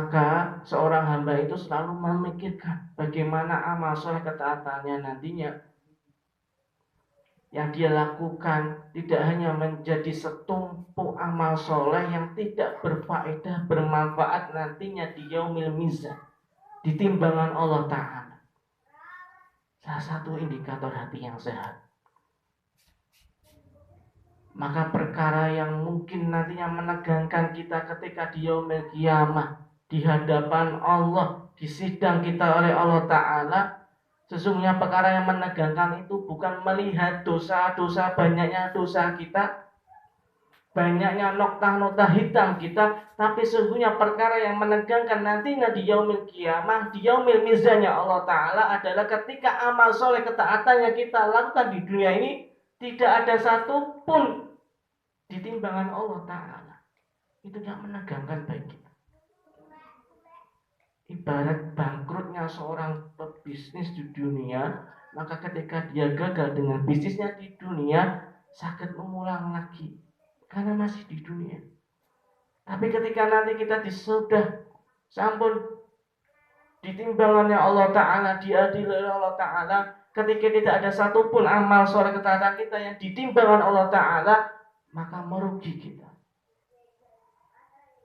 Maka seorang hamba itu selalu memikirkan bagaimana amal soleh ketaatannya nantinya yang dia lakukan tidak hanya menjadi setumpuk amal soleh yang tidak berfaedah, bermanfaat nantinya di yaumil mizan, di timbangan Allah Ta'ala. Salah satu indikator hati yang sehat. Maka perkara yang mungkin nantinya menegangkan kita ketika di yaumil qiyamah, di hadapan Allah, di sidang kita oleh Allah Ta'ala, sesungguhnya perkara yang menegangkan itu bukan melihat dosa-dosa, banyaknya dosa kita, banyaknya noktah-noktah hitam kita, tapi sesungguhnya perkara yang menegangkan nantinya di yaumil qiyamah, di yaumil mizannya Allah Ta'ala adalah ketika amal soleh ketaatannya kita lakukan di dunia ini, tidak ada satupun di timbangan Allah Ta'ala. Itu yang menegangkan bagi kita. Ibarat bangkrutnya seorang pebisnis di dunia, maka ketika dia gagal dengan bisnisnya di dunia, sakit mengulang lagi karena masih di dunia. Tapi ketika nanti kita sudah sampun di timbangannya Allah Ta'ala, diadili oleh Allah Ta'ala, ketika tidak ada satupun amal soleh ketaatan kita yang ditimbangan Allah Ta'ala, maka merugi kita.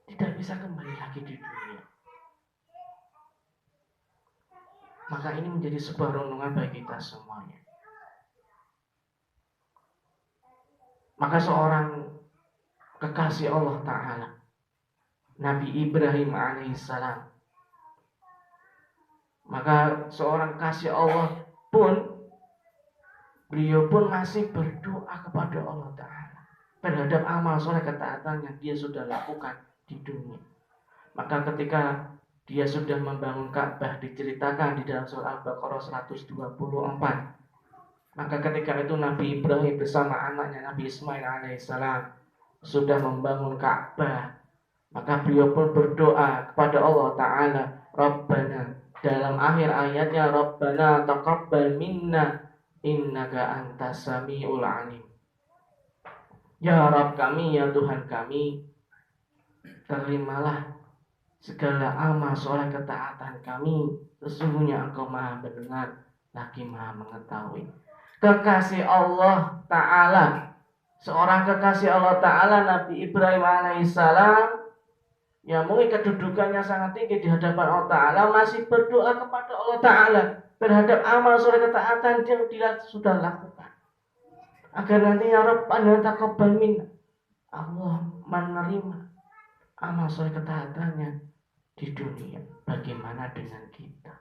Tidak bisa kembali lagi di dunia. Maka ini menjadi sebuah renungan bagi kita semuanya. Maka seorang kekasih Allah Ta'ala, Nabi Ibrahim alaihissalam, maka seorang kasih Allah pun, beliau pun masih berdoa kepada Allah Ta'ala terhadap amal soleh ketaatan yang dia sudah lakukan di dunia. Maka ketika dia sudah membangun Ka'bah, diceritakan di dalam surah Al-Baqarah 124, maka ketika itu Nabi Ibrahim bersama anaknya Nabi Ismail alaihissalam sudah membangun Ka'bah, maka beliau pun berdoa kepada Allah Ta'ala, Rabbana, dalam akhir ayatnya, Rabbana taqabbal minna innaka antas samiul alim. Ya Rabb kami, ya Tuhan kami, terimalah segala amal soleh ketaatan kami, sesungguhnya Engkau maha mendengar lagi maha mengetahui. Kekasih Allah Ta'ala, seorang kekasih Allah Ta'ala, Nabi Ibrahim alaihissalam, yang mungkin kedudukannya sangat tinggi di hadapan Allah Ta'ala, masih berdoa kepada Allah Ta'ala terhadap amal soleh ketaatan yang dia sudah lakukan, agar nantinya Rabbana taqabbal minna, Allah menerima amal soleh ketaatannya di dunia. Bagaimana dengan kita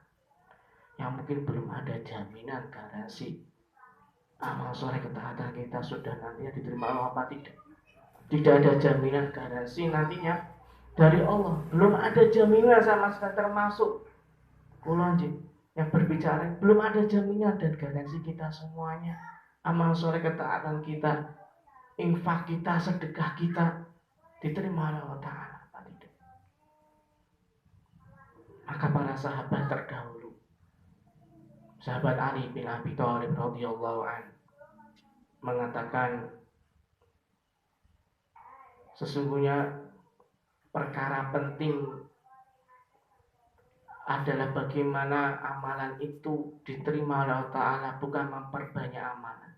yang mungkin belum ada jaminan garansi amal soleh ketaatan kita sudah nantinya diterima Allah apa tidak? Tidak ada jaminan garansi nantinya dari Allah. Belum ada jaminan sama sekali, termasuk kulonjik yang berbicara, belum ada jaminan dan garansi kita semuanya. Amal soleh ketaatan kita, infak kita, sedekah kita diterima oleh Allah Ta'ala. Maka para sahabat terdahulu, sahabat Ali bin Abi Thalib radhiyallahu anhu mengatakan, sesungguhnya perkara penting adalah bagaimana amalan itu diterima oleh Allah Ta'ala, bukan memperbanyak amalan.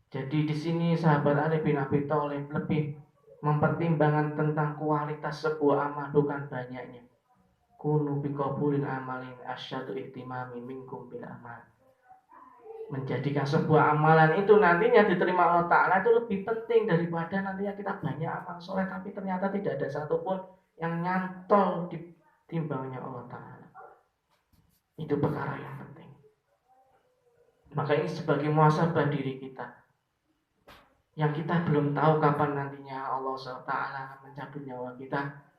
Jadi di sini sahabat Ali bin Abi Thalib lebih mempertimbangkan tentang kualitas sebuah amal, bukan banyaknya. Kunu biqabulin amalin asyadu ihtimami minkum bil amal. Menjadikan sebuah amalan itu nantinya diterima Allah Ta'ala itu lebih penting daripada nantinya kita banyak amal soleh tapi ternyata tidak ada satupun yang nyantol di timbangnya Allah Ta'ala. Itu perkara yang penting. Maka ini sebagai muhasabah diri kita, yang kita belum tahu kapan nantinya Allah Ta'ala mencabut nyawa kita,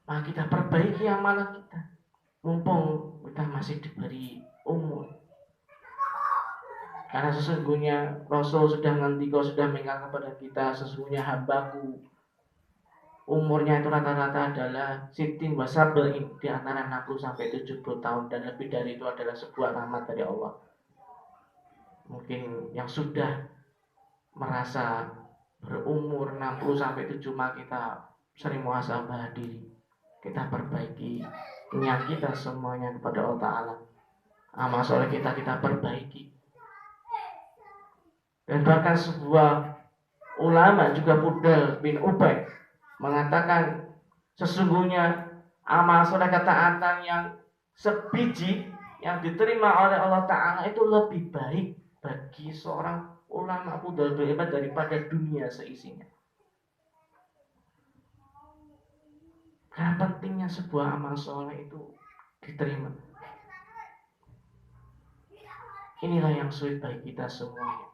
maka kita perbaiki amalan kita mumpung kita masih diberi umur. Karena sesungguhnya Rasul sudah mengingatkan kepada kita, sesungguhnya hambaku umurnya itu rata-rata adalah sitin wasabil, di antara 60 sampai 70 tahun, dan lebih dari itu adalah sebuah rahmat dari Allah. Mungkin yang sudah merasa berumur 60 sampai 70, maka kita sering muhasabah diri. kita perbaiki niat kita semuanya kepada Allah Ta'ala. Amal soleh kita perbaiki. Dan bahkan sebuah ulama juga Fudal bin Ubaid mengatakan sesungguhnya amal soleh ketaatan yang sebiji yang diterima oleh Allah Ta'ala itu lebih baik bagi seorang ulama Fudal bin Ubaid daripada dunia seisinya. Karena pentingnya sebuah amal soleh itu diterima. Inilah yang sulit bagi kita semuanya.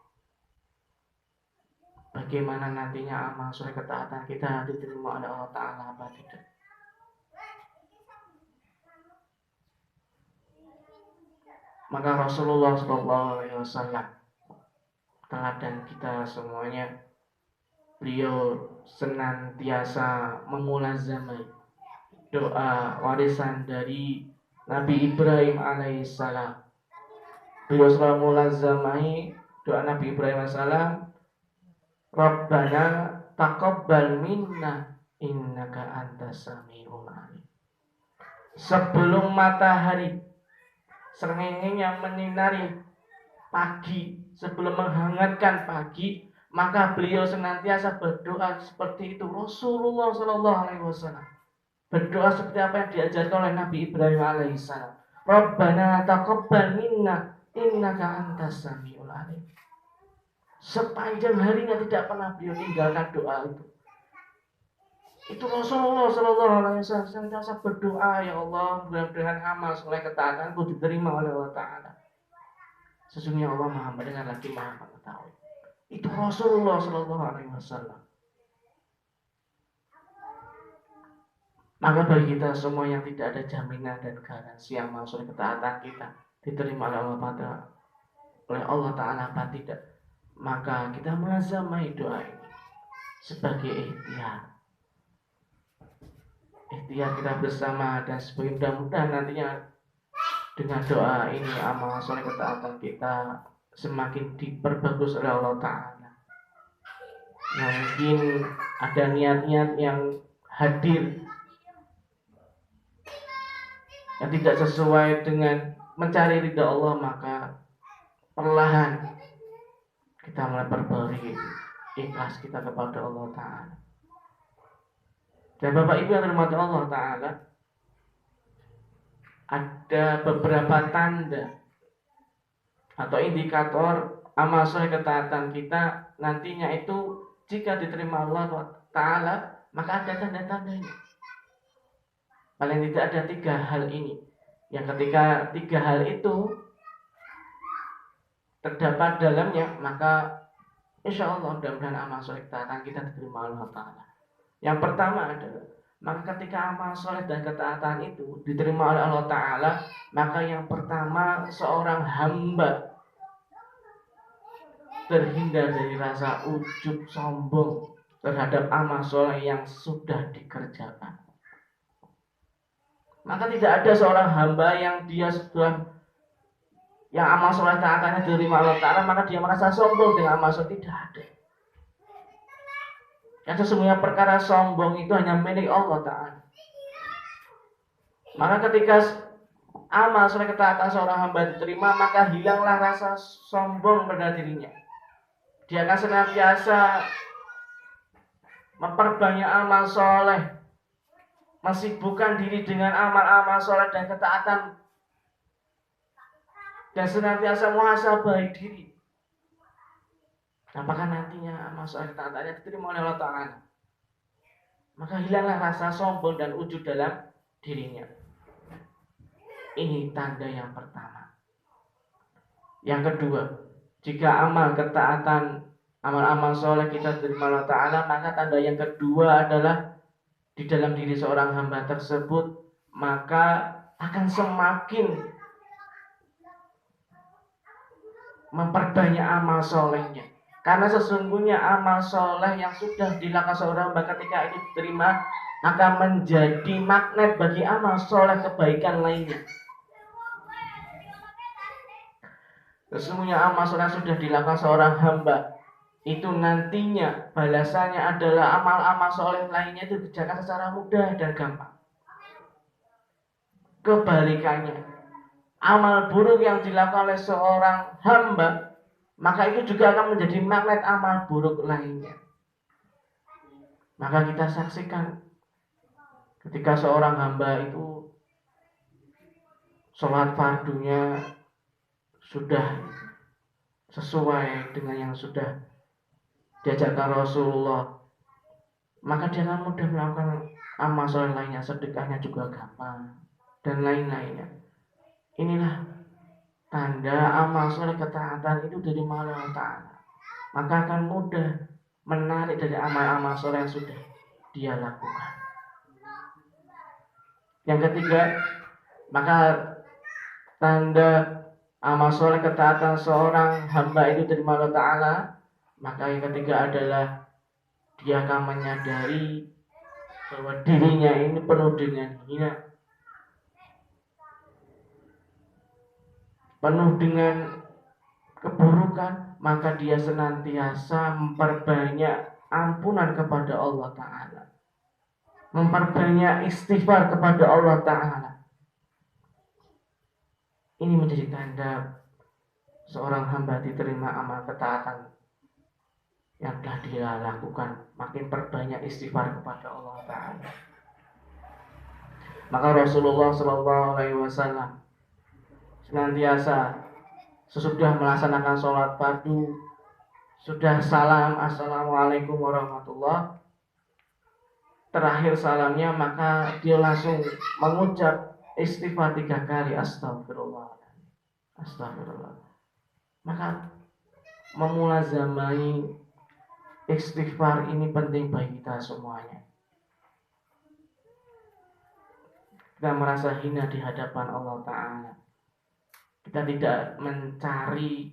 Bagaimana nantinya amal soleh ketaatan kita diterima oleh Allah Ta'ala apa tidak? Maka Rasulullah SAW teladan kita semuanya, beliau senantiasa memulazamai doa warisan dari Nabi Ibrahim alaihissalam. Beliau selalu mulazamai doa Nabi Ibrahim alaihissalam, Rabbana taqabbal minna innaka antas samiul alim. Sebelum matahari srengenge yang menyinari pagi, sebelum menghangatkan pagi, maka beliau senantiasa berdoa seperti itu. Rasulullah SAW berdoa seperti apa yang diajarkan oleh Nabi Ibrahim alaihissalam. Rabbana taqabbal minna innaka antas samiul alim. Sepanjang harinya tidak pernah beliau tinggalkan doa itu. Itu Rasulullah SAW senantiasa berdoa, ya Allah, mudah-mudahan amal soleh ketaatanku diterima oleh Allah Ta'ala. Sesungguhnya Allah Maha mendengar lagi Maha mengetahui. Itu Rasulullah SAW. Maka bagi kita semua yang tidak ada jaminan dan garansi amal soleh ketaatan kita diterima oleh Allah Ta'ala apa tidak, maka kita melazamai doa ini sebagai ikhtiar kita bersama, dan sebagai mudah-mudahan nantinya dengan doa ini amal soleh ketaatan kita semakin diperbagus oleh Allah Ta'ala. Nah, mungkin ada niat-niat yang hadir yang tidak sesuai dengan mencari ridha Allah, maka perlahan kita mulai perbarui ikhlas kita kepada Allah Ta'ala. Dan Bapak Ibu yang dirahmati Allah Ta'ala, ada beberapa tanda atau indikator amal soleh ketaatan kita nantinya itu jika diterima Allah Ta'ala, maka ada tanda-tandanya. Paling tidak ada 3 hal ini, yang ketika 3 hal itu terdapat dalamnya, maka insya Allah mudah-mudahan amal soleh ketaatan kita diterima Allah Ta'ala. Yang pertama adalah, maka ketika amal soleh dan ketaatan itu diterima oleh Allah Ta'ala, maka yang pertama seorang hamba terhindar dari rasa ujub sombong terhadap amal soleh yang sudah dikerjakan. Maka tidak ada seorang hamba yang dia sudah yang amal soleh ketaatan diterima Allah Ta'ala maka dia merasa sombong dengan amal soleh. Tidak ada. Yang sesungguhnya perkara sombong itu hanya milik Allah Ta'ala. Maka ketika amal soleh ketaatan seorang hamba diterima, maka hilanglah rasa sombong pada dirinya. Dia akan senantiasa memperbanyak amal soleh, mensibukkan diri dengan amal-amal soleh dan ketaatan, dan senantiasa muhasabah diri. Apakah nantinya amal soleh ketaatannya diterima oleh Allah Ta'ala? Maka hilanglah rasa sombong dan ujub dalam dirinya. Ini tanda yang pertama. Yang kedua, jika amal ketaatan, amal-amal soleh kita diterima Allah Ta'ala, maka tanda yang kedua adalah di dalam diri seorang hamba tersebut maka akan semakin memperbanyak amal solehnya. Karena sesungguhnya amal soleh yang sudah dilakukan seorang hamba ketika itu diterima akan menjadi magnet bagi amal soleh kebaikan lainnya. Sesungguhnya amal soleh yang sudah dilakukan seorang hamba itu nantinya balasannya adalah amal-amal soleh lainnya itu dikerjakan secara mudah dan gampang. kebalikannya, amal buruk yang dilakukan oleh seorang hamba, maka itu juga akan menjadi magnet amal buruk lainnya. Maka kita saksikan ketika seorang hamba itu sholat fardunya sudah sesuai dengan yang sudah diajarkan Rasulullah, maka dia akan mudah melakukan amal soleh lainnya, sedekahnya juga gampang dan lain-lainnya. Inilah tanda amal soleh ketaatan itu dari Allah Ta'ala. Maka akan mudah menarik dari amal-amal soleh yang sudah dia lakukan. Yang ketiga, maka tanda amal soleh ketaatan seorang hamba itu dari Allah Ta'ala, maka yang ketiga adalah dia akan menyadari bahwa dirinya ini penuh dengan hina, penuh dengan keburukan, maka dia senantiasa memperbanyak ampunan kepada Allah Ta'ala, memperbanyak istighfar kepada Allah Ta'ala. Ini menjadi tanda seorang hamba diterima amal ketaatan yang telah dia lakukan, makin perbanyak istighfar kepada Allah Ta'ala. Maka Rasulullah SAW senantiasa sesudah melaksanakan sholat fardu, sudah salam assalamualaikum warahmatullah, terakhir salamnya maka dia langsung mengucap istighfar 3 kali, astagfirullah, astagfirullah. Maka memulazamai istighfar ini penting bagi kita semuanya. Kita merasa hina di hadapan Allah Ta'ala, kita tidak mencari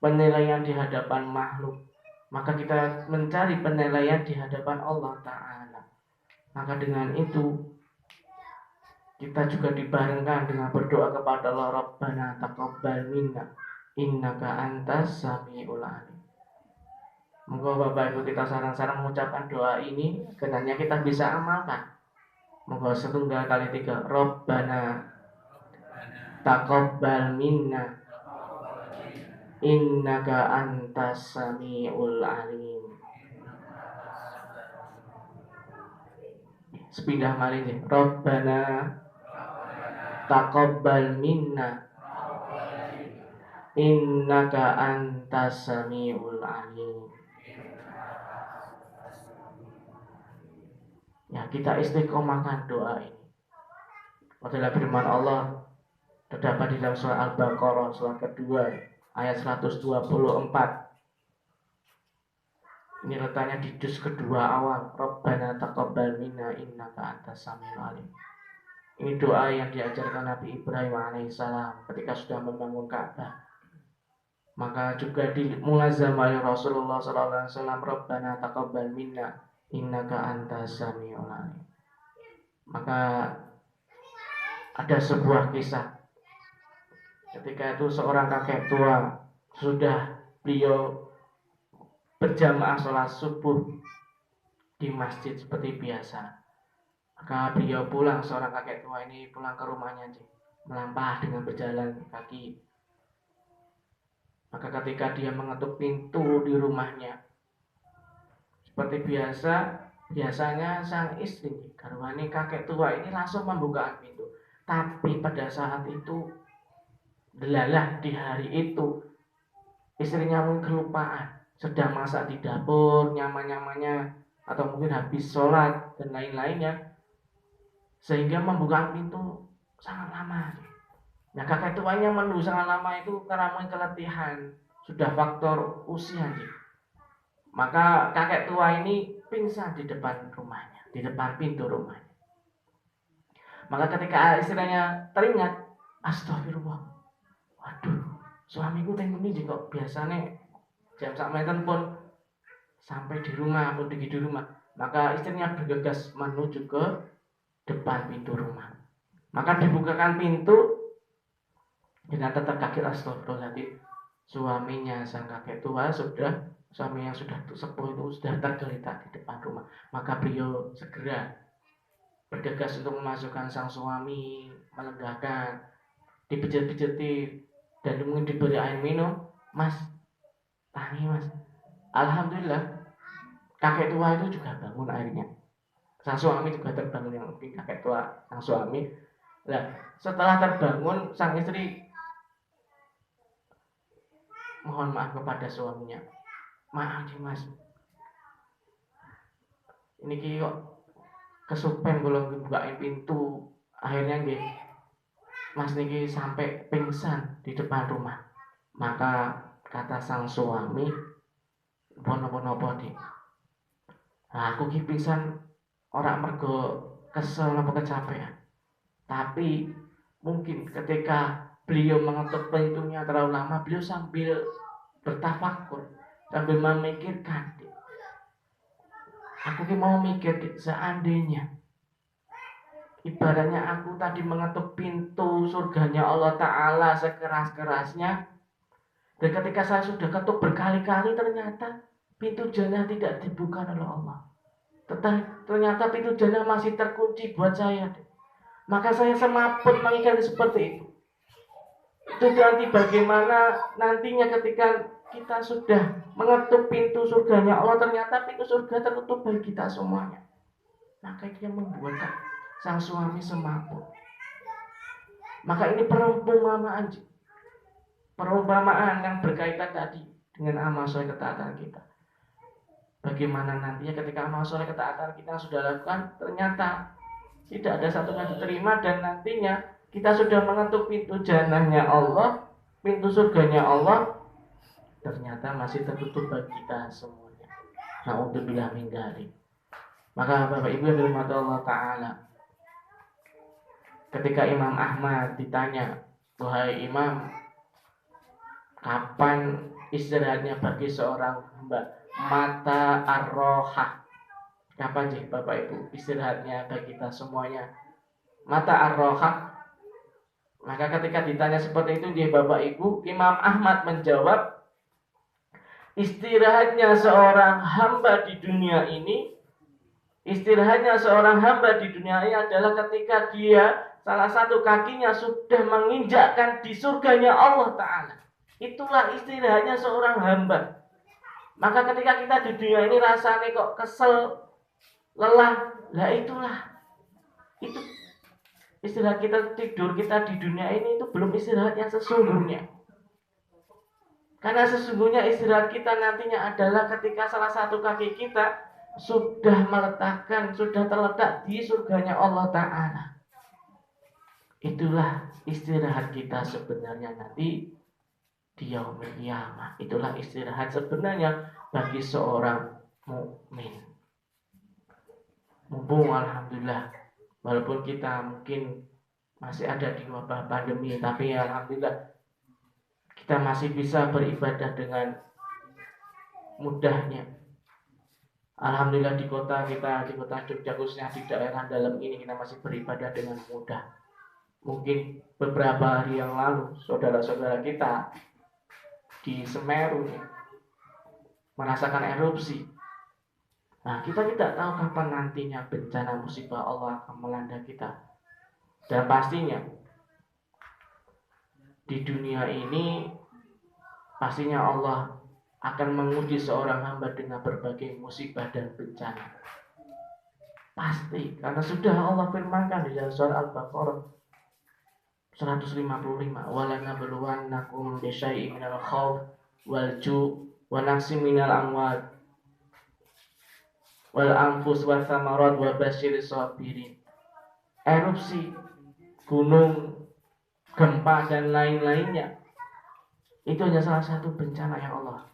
penilaian di hadapan makhluk, maka kita mencari penilaian di hadapan Allah Ta'ala. Maka dengan itu kita juga dibarengkan dengan berdoa kepada Allah, Rabbana taqabbal minna innaka antas samiul alim. Moga Bapak Ibu kita sarang-sarang mengucapkan doa ini, kiranya kita bisa amalkan. Moga setunggal kali 3, Rabbana taqabbal minna innaka antas samiul alim. Sepindah malih nih. Rabbana taqabbal minna innaka antas samiul alim. Ya, kita istiqomahkan doa ini. Adalah firman Allah terdapat di dalam surah Al-Baqarah surah kedua ayat 124. Ini letaknya di juz kedua awal. Rabbana taqabbal minna innaka antas samiul alim. Ini doa yang diajarkan Nabi Ibrahim alaihissalam ketika sudah membangun Ka'bah. Maka juga dimulazamai Rasulullah sallallahu alaihi wasallam, Rabbana taqabbal minna innaka antas samiul alim. Maka ada sebuah kisah ketika itu seorang kakek tua sudah beliau berjamaah sholat subuh di masjid seperti biasa. Maka beliau pulang, seorang kakek tua ini pulang ke rumahnya melampah dengan berjalan kaki. Maka ketika dia mengetuk pintu di rumahnya, seperti biasanya sang istri garwane kakek tua ini langsung membuka pintu. Tapi pada saat itu delalah di hari itu istrinya mungkin kelupaan, sedang masak di dapur nyaman-nyamannya, atau mungkin habis sholat dan lain-lainnya, sehingga membuka pintu sangat lama. Nah, kakek tuanya menunggu sangat lama itu karena mungkin keletihan, sudah faktor usia. Maka kakek tua ini pingsan di depan rumahnya, di depan pintu rumahnya. Maka ketika istrinya teringat, astagfirullah, waduh, suamiku ini kok biasanya jam sakmeten pun sampai di rumah atau di rumah. Maka istrinya bergegas menuju ke depan pintu rumah. Maka dibukakan pintu, dengan tetap kaget, astagfirullahaladzim, suaminya sang kakek tua suami yang sudah sepuh itu sudah tergeletak di depan rumah. Maka beliau segera bergegas untuk memasukkan sang suami, melegakan, dipijit-pijitin, dan mungkin diberi air minum. Mas, tani mas. Alhamdulillah, kakek tua itu juga bangun akhirnya. Sang suami juga terbangun, yang mungkin kakek tua sang suami. Nah, setelah terbangun, sang istri mohon maaf kepada suaminya. Maaf nih mas, ini kok kesupen kalau bukain pintu, akhirnya nggih mas niki sampai pingsan di depan rumah. Maka kata sang suami, "Bono-bono di, aku ki pingsan ora mergo kesel apa kecapean, tapi mungkin ketika beliau mengetuk pintunya terlalu lama, beliau sambil bertafakur, sambil memikirkan, aku ki mau mikir, seandainya ibaratnya aku tadi mengetuk pintu surganya Allah Ta'ala sekeras-kerasnya, dan ketika saya sudah ketuk berkali-kali ternyata pintu jannah tidak dibuka oleh Allah, ternyata pintu jannah masih terkunci buat saya, maka saya semaput mengingat seperti itu. Itu nanti bagaimana nantinya ketika kita sudah mengetuk pintu surganya Allah, ternyata pintu surga tertutup bagi kita semuanya. Maka dia membuat sang suami semaput. Maka ini perumpamaan yang berkaitan tadi dengan amal soleh ketaatan kita. Bagaimana nantinya ketika amal soleh ketaatan kita sudah lakukan, ternyata tidak ada satu yang diterima, dan nantinya kita sudah mengetuk pintu jannahnya Allah, pintu surganya Allah, ternyata masih tertutup bagi kita semuanya. Na'udzubillah min dzalik. Maka Bapak Ibu yang dirahmati Allah Ta'ala, ketika Imam Ahmad ditanya, "Wahai Imam, kapan istirahatnya bagi seorang hamba? Mata ar-rohah." Kapan sih Bapak Ibu istirahatnya bagi kita semuanya? Mata ar-rohah. Maka ketika ditanya seperti itu dia Bapak Ibu, Imam Ahmad menjawab, istirahatnya seorang hamba di dunia ini, istirahatnya seorang hamba di dunia ini adalah ketika dia salah satu kakinya sudah menginjakkan di surganya Allah Ta'ala. Itulah istirahatnya seorang hamba. Maka ketika kita di dunia ini rasanya kok kesel, lelah, lah itulah, itu istirahat kita, tidur kita di dunia ini itu belum istirahat yang sesungguhnya. Karena sesungguhnya istirahat kita nantinya adalah ketika salah satu kaki kita sudah terletak di surganya Allah Ta'ala. Itulah istirahat kita sebenarnya nanti di yaumil qiyamah. Itulah istirahat sebenarnya bagi seorang mukmin. Mumpung alhamdulillah, walaupun kita mungkin masih ada di wabah pandemi, tapi alhamdulillah kita masih bisa beribadah dengan mudahnya. Alhamdulillah di kota kita, di kota Jogja khususnya di daerah dalam ini, kita masih beribadah dengan mudah. Mungkin beberapa hari yang lalu saudara-saudara kita di Semeru merasakan erupsi. Nah, kita tidak tahu kapan nantinya bencana musibah Allah akan melanda kita. Dan pastinya di dunia ini pastinya Allah akan menguji seorang hamba dengan berbagai musibah dan bencana. Pasti, karena sudah Allah firmankan di dalam surah Al-Baqarah 155, "Walanabluwannakum bisyai'in minal khauf wal ju' wa naqsin minal amwal wal anfus wa thamarat wa basyiris sabirin." Erupsi gunung, gempa dan lain-lainnya itu hanya salah satu bencana yang Allah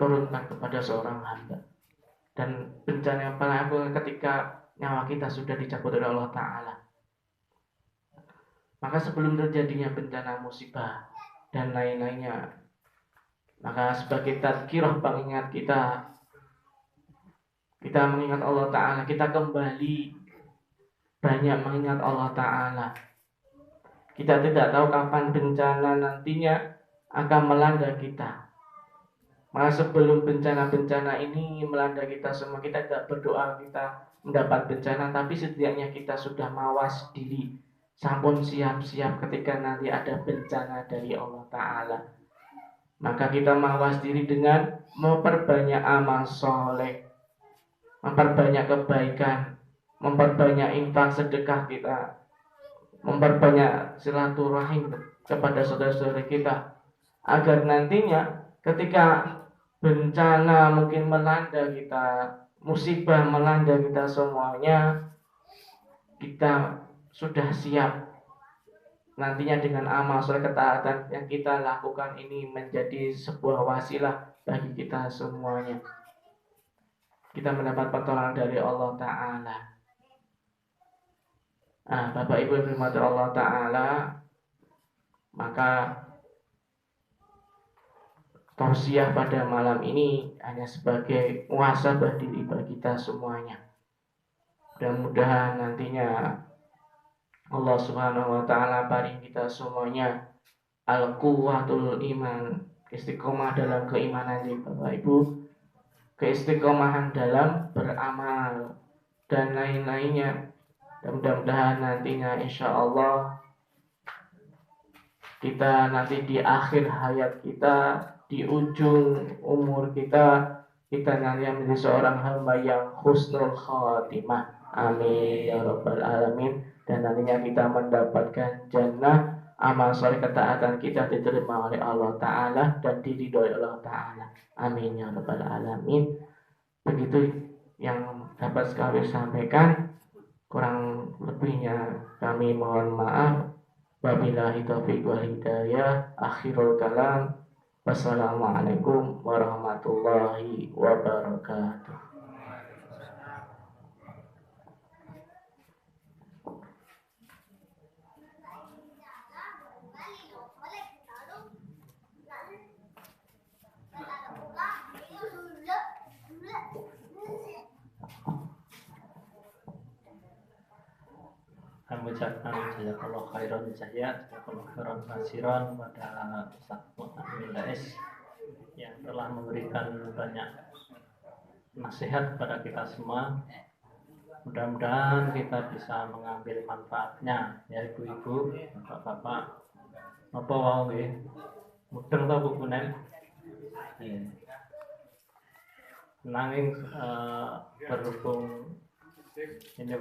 turunkan kepada seorang hamba. Dan bencana yang paling agung ketika nyawa kita sudah dicabut oleh Allah Ta'ala. Maka sebelum terjadinya bencana musibah dan lain-lainnya, maka sebagai tazkirah pengingat kita mengingat Allah Ta'ala, kita kembali banyak mengingat Allah Ta'ala. Kita tidak tahu kapan bencana nantinya akan melanda kita. Maka sebelum bencana-bencana ini melanda kita semua, kita tidak berdoa, kita mendapat bencana, tapi setidaknya kita sudah mawas diri, sampun siap-siap ketika nanti ada bencana dari Allah Ta'ala. Maka kita mawas diri dengan memperbanyak amal soleh, memperbanyak kebaikan, memperbanyak infak sedekah kita, memperbanyak silaturahim kepada saudara-saudara kita, agar nantinya ketika bencana mungkin melanda kita, musibah melanda kita semuanya, kita sudah siap nantinya dengan amal soleh ketaatan yang kita lakukan ini menjadi sebuah wasilah bagi kita semuanya. Kita mendapat pertolongan dari Allah Ta'ala. Bapak Ibu yang dirahmati Allah Ta'ala, maka tausiah pada malam ini hanya sebagai muhasabah diri bagi kita semuanya. Mudah-mudahan nantinya Allah Subhanahu wa Ta'ala paring kita semuanya al-quwwatul iman, istiqomah dalam keimanan ini Bapak Ibu, keistiqomahan dalam beramal dan lain-lainnya. Dan mudah-mudahan nantinya insya Allah kita nanti di akhir hayat kita, di ujung umur kita nanti menjadi seorang hamba yang husnul khatimah. Amin ya rabbal alamin. Dan nantinya kita mendapatkan jannah, amal soleh ketaatan kita diterima oleh Allah Ta'ala dan diridhoi Allah Ta'ala. Amin ya rabbal alamin. Begitu yang dapat kami sampaikan. Kurang lebihnya kami mohon maaf. Wabillahi taufiq wal hidayah. Akhirul kalam. Wassalamualaikum warahmatullahi wabarakatuh. Kami ucapkan jazakallahu khairan jazakallahu khairan kasiran pada Ustaz Muhammad Dais yang telah memberikan banyak nasihat kepada kita semua. Mudah-mudahan kita bisa mengambil manfaatnya, ya ibu-ibu, bapak-bapak. Apa wau nggih? Mudeng ta bukunen? Nanging berhubung ini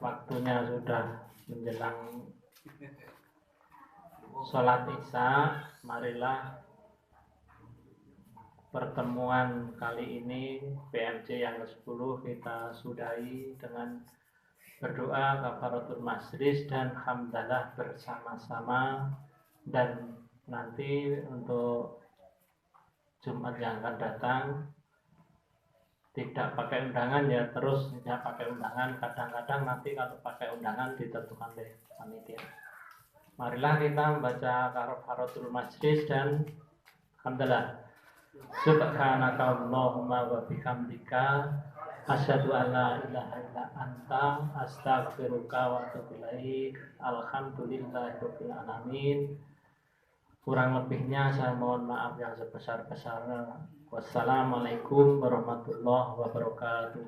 waktunya sudah menjelang sholat isya, marilah pertemuan kali ini PMC yang ke-10 kita sudahi dengan berdoa kafaratul majlis dan hamdalah bersama-sama. Dan nanti untuk Jumat yang akan datang tidak pakai undangan, ya terus tidak pakai undangan. Kadang-kadang nanti kalau pakai undangan ditentukan oleh panitia. Marilah kita membaca kafaratul majlis dan hamdalah. Subhanaka Allahumma wa bihamdika asyhadu an la ilaha illa anta astaghfiruka wa atubu ilaik. Alhamdulillahirabbil alamin. Kurang lebihnya saya mohon maaf yang sebesar-besarnya. Wassalamualaikum warahmatullahi wabarakatuh.